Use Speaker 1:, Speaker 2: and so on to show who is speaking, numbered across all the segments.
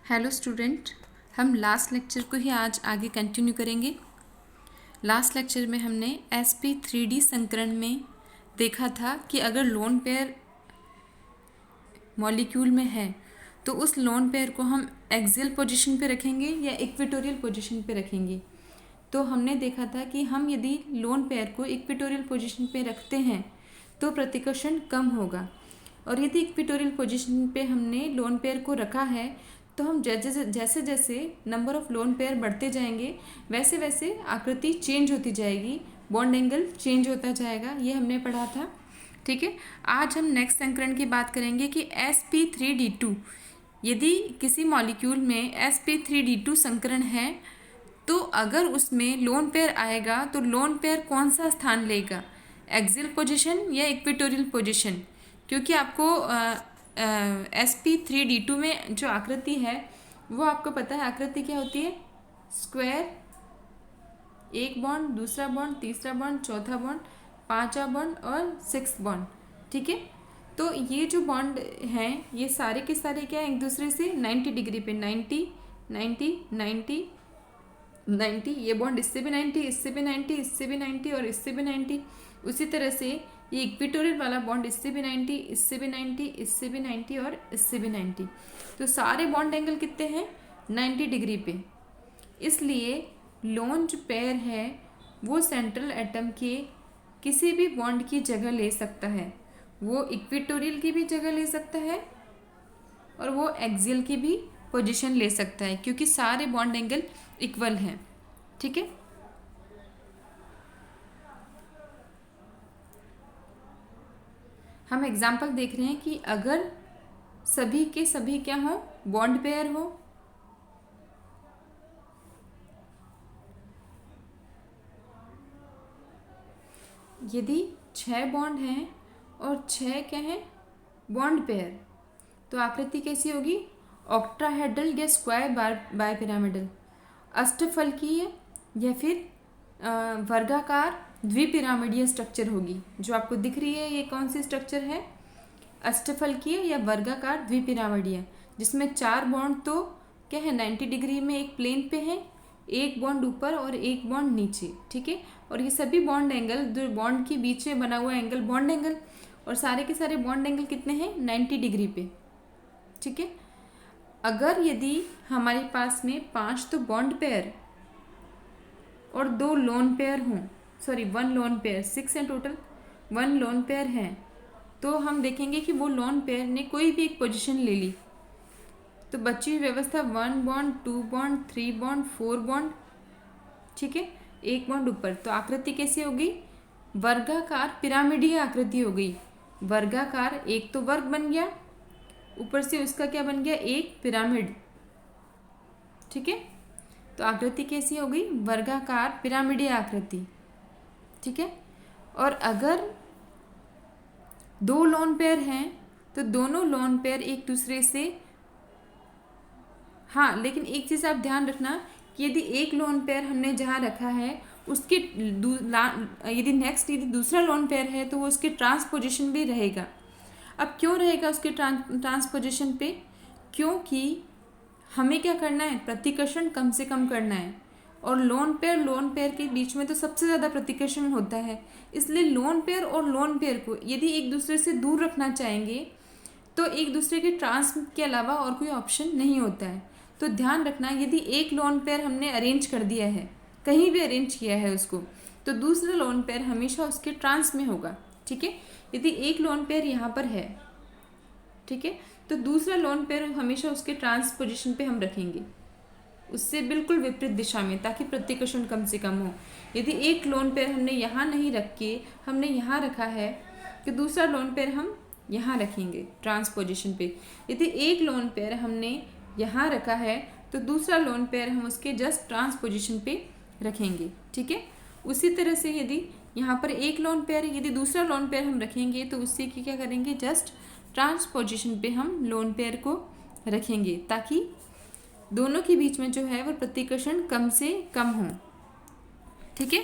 Speaker 1: Hello student, हम last lecture को ही आज आगे कंटिन्यू करेंगे। लास्ट लेक्चर में हमने sp3d संकरण में देखा था कि अगर लोन पेयर मॉलिक्यूल में है तो उस लोन पेयर को हम एक्सियल पोजीशन पे रखेंगे या इक्वेटोरियल पोजीशन पे रखेंगे। तो हमने देखा था कि हम यदि लोन पेयर को इक्वेटोरियल पोजीशन पे रखते हैं तो प्रतिकर्षण कम होगा, और यदि इक्वेटोरियल पोजीशन पे हमने लोन पेयर को रखा है तो हम जैसे जैसे नंबर ऑफ लोन पेयर बढ़ते जाएंगे वैसे वैसे आकृति चेंज होती जाएगी, बॉन्ड एंगल चेंज होता जाएगा। ये हमने पढ़ा था। ठीक है, आज हम नेक्स्ट संकरण की बात करेंगे कि sp3d2, यदि किसी मॉलिक्यूल में sp3d2 संकरण है तो अगर उसमें लोन पेयर आएगा तो लोन पेयर कौन सा स्थान लेगा, एक्सियल पोजीशन या इक्वेटोरियल पोजीशन। क्योंकि आपको sp3d2 में जो आकृति है वो आपको पता है आकृति क्या होती है, स्क्वायर, एक बॉन्ड, दूसरा बॉन्ड, तीसरा बॉन्ड, चौथा बॉन्ड, पांचवा बॉन्ड और सिक्स्थ बॉन्ड। ठीक है, तो ये जो बॉन्ड हैं ये सारे के सारे क्या है, एक दूसरे से 90 डिग्री पे, 90 90 90 90, ये बॉन्ड इससे भी 90, इससे भी 90, इससे भी 90 और इससे भी 90। उसी तरह से ये इक्वेटोरियल वाला बॉन्ड इससे भी 90, इससे भी 90, इससे भी 90 और इससे भी 90। तो सारे बॉन्ड एंगल कितने हैं, 90 डिग्री पे। इसलिए लोन जो पेयर है वो सेंट्रल एटम के किसी भी बॉन्ड की जगह ले सकता है, वो इक्वेटोरियल की भी जगह ले सकता है और वो एक्सियल की भी पोजीशन ले सकता है, क्योंकि सारे बॉन्ड एंगल इक्वल हैं। ठीक है, हम एग्जाम्पल देख रहे हैं कि अगर सभी के सभी क्या हो, बॉन्ड पेयर हो, यदि 6 बॉन्ड हैं और 6 क्या हैं, बॉन्ड पेयर, तो आकृति कैसी होगी, ऑक्टाहेड्रल या स्क्वायर बायपिरामिडल, अष्टफलकीय या फिर वर्गाकार द्विपिरामिडीय स्ट्रक्चर होगी। जो आपको दिख रही है ये कौन सी स्ट्रक्चर है, अष्टफलकीय या वर्गाकार द्विपिरामिडीय, जिसमें 4 बॉन्ड तो क्या है 90 डिग्री में एक प्लेन पे है, एक बॉन्ड ऊपर और एक बॉन्ड नीचे। ठीक है, और ये सभी बॉन्ड एंगल जो बॉन्ड के बीच में बना हुआ एंगल बॉन्ड एंगल, और सारे के सारे बॉन्ड एंगल कितने हैं, 90 डिग्री पे। ठीक है, अगर यदि हमारे पास में 5 तो बॉन्ड पेयर और 2 लोन पेयर हों, सॉरी 1 लोन पेयर, 6 हैं टोटल, 1 लोन पेयर है, तो हम देखेंगे कि वो लोन पेयर ने कोई भी एक पोजीशन ले ली तो बची हुई व्यवस्था 1 बॉन्ड, 2 बॉन्ड, 3 बॉन्ड, 4 बॉन्ड। ठीक है, एक बॉन्ड ऊपर, तो आकृति कैसी होगी, वर्गाकार पिरामिडीय आकृति हो गई। वर्गाकार, एक तो वर्ग बन गया, ऊपर से उसका क्या बन गया, एक पिरामिड। ठीक है, तो आकृति कैसी हो गई, वर्गाकार पिरामिडीय आकृति। ठीक है, और अगर 2 लोन पेयर हैं तो दोनों लोन पेयर एक दूसरे से, हाँ लेकिन एक चीज़ आप ध्यान रखना कि यदि एक लोन पेयर हमने जहाँ रखा है उसके यदि दूसरा लोन पेयर है तो वो उसके ट्रांसपोजिशन भी रहेगा। अब क्यों रहेगा उसके ट्रांसपोजिशन पे, क्योंकि हमें क्या करना है, प्रतिकर्षण कम से कम करना है, और लोन पेयर के बीच में तो सबसे ज़्यादा प्रतिकर्षण होता है। इसलिए लोन पेयर और लोन पेयर को यदि एक दूसरे से दूर रखना चाहेंगे तो एक दूसरे के ट्रांस के अलावा और कोई ऑप्शन नहीं होता है। तो ध्यान रखना, यदि एक लोन पेयर हमने अरेंज कर दिया है, कहीं भी अरेंज किया है उसको, तो दूसरा लोन पेयर हमेशा उसके ट्रांस में होगा। ठीक है, यदि एक लोन पेयर यहाँ पर है, ठीक है, तो दूसरा लोन पेयर हमेशा उसके ट्रांस पोजीशन पे हम रखेंगे, उससे बिल्कुल विपरीत दिशा में, ताकि प्रतिकर्षण कम से कम हो। यदि एक लोन पेयर हमने यहाँ नहीं रख के हमने यहाँ रखा है तो दूसरा लोन पेयर हम यहाँ रखेंगे ट्रांस पोजीशन पे। यदि एक लोन पेयर हमने यहाँ रखा है तो दूसरा लोन पेयर हम उसके जस्ट ट्रांस पोजीशन पे रखेंगे। ठीक है, उसी तरह से यदि यहाँ पर एक लोन पेयर है, यदि दूसरा लोन पेयर हम रखेंगे तो उससे क्या करेंगे, जस्ट ट्रांस पोजीशन पे हम लोन पेयर को रखेंगे, ताकि दोनों के बीच में जो है वो प्रतिकर्षण कम से कम हो। ठीक है,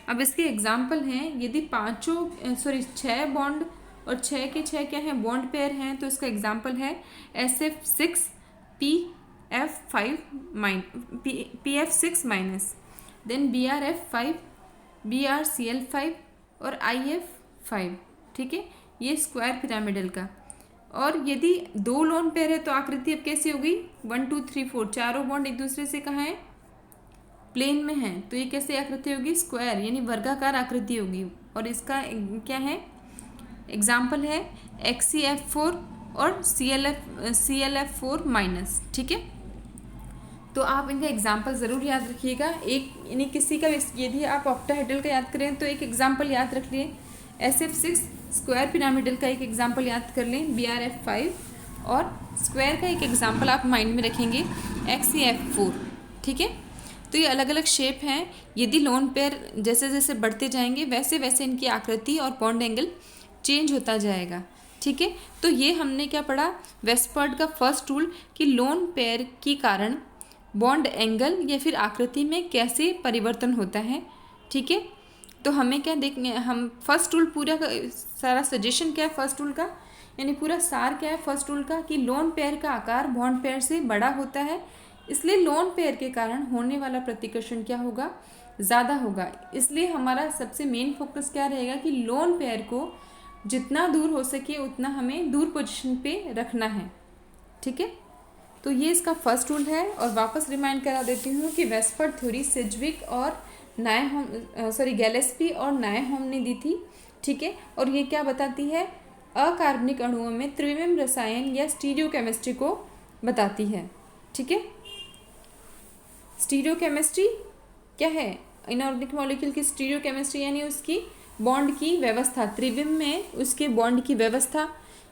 Speaker 1: अब इसके एग्जाम्पल हैं, यदि 6 बॉन्ड और 6 के 6 क्या हैं, बॉन्ड पेयर हैं, तो इसका एग्जाम्पल है SF6P F5 PF6 minus, then BrF5, BrCl5 और IF5, ठीक है, ये स्क्वायर पिरामिडल का। और यदि दो लोन पेयर है तो आकृति अब कैसी होगी, 1 2 3 4 चारों बॉन्ड एक दूसरे से कहाँ है, प्लेन में है, तो ये कैसे आकृति होगी, स्क्वायर यानी वर्गाकार आकृति होगी। और इसका क्या है, एग्जाम्पल है XeF4 और ClF4 माइनस, ठीक है। तो आप इनका एग्जाम्पल ज़रूर याद रखिएगा। एक यानी किसी का, यदि आप ऑक्टाहेड्रल का याद करें तो एक एग्जाम्पल याद रख लिए, SF6 स्क्वायर पिरामिडल का एक एग्जाम्पल याद कर लें, BrF5, और स्क्वायर का एक एग्जाम्पल आप माइंड में रखेंगे, XeF4, ठीक है। तो ये अलग अलग शेप हैं। यदि लोन पेयर जैसे जैसे बढ़ते जाएंगे वैसे वैसे इनकी आकृति और बॉन्ड एंगल चेंज होता जाएगा, ठीक है। तो ये हमने क्या पढ़ा, वेस्पर्ड का फर्स्ट रूल कि लोन पेयर के कारण बॉन्ड एंगल या फिर आकृति में कैसे परिवर्तन होता है, ठीक है। तो हमें क्या देखने, हम फर्स्ट रूल पूरा सारा सजेशन क्या है फर्स्ट रूल का, यानी पूरा सार क्या है फर्स्ट रूल का, कि लोन पेयर का आकार बॉन्ड पेयर से बड़ा होता है, इसलिए लोन पेयर के कारण होने वाला प्रतिकर्षण क्या होगा, ज़्यादा होगा। इसलिए हमारा सबसे मेन फोकस क्या रहेगा कि लोन पेयर को जितना दूर हो सके उतना हमें दूर पोजीशन पे रखना है, ठीक है। तो ये इसका फर्स्ट रूल है। और वापस रिमाइंड करा देती हूँ कि वेस्पर्ड थ्योरी सिज्विक और गैलेस्पी और नायहोम ने दी थी, ठीक है। और ये क्या बताती है, अकार्बनिक अणुओं में त्रिविम रसायन या स्टीरियोकेमिस्ट्री को बताती है, ठीक है। स्टीरियोकेमिस्ट्री क्या है, इनऑर्गेनिक मॉलिक्यूल की स्टीरियोकेमिस्ट्री यानी उसकी बॉन्ड की व्यवस्था, त्रिविम में उसके बॉन्ड की व्यवस्था,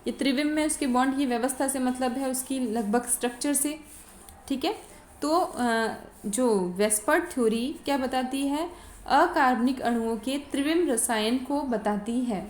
Speaker 1: ये त्रिविम में उसके बॉन्ड की व्यवस्था से मतलब है उसकी लगभग स्ट्रक्चर से, ठीक है। तो जो वेस्पर्ड थ्योरी क्या बताती है, अकार्बनिक अणुओं के त्रिविम रसायन को बताती है।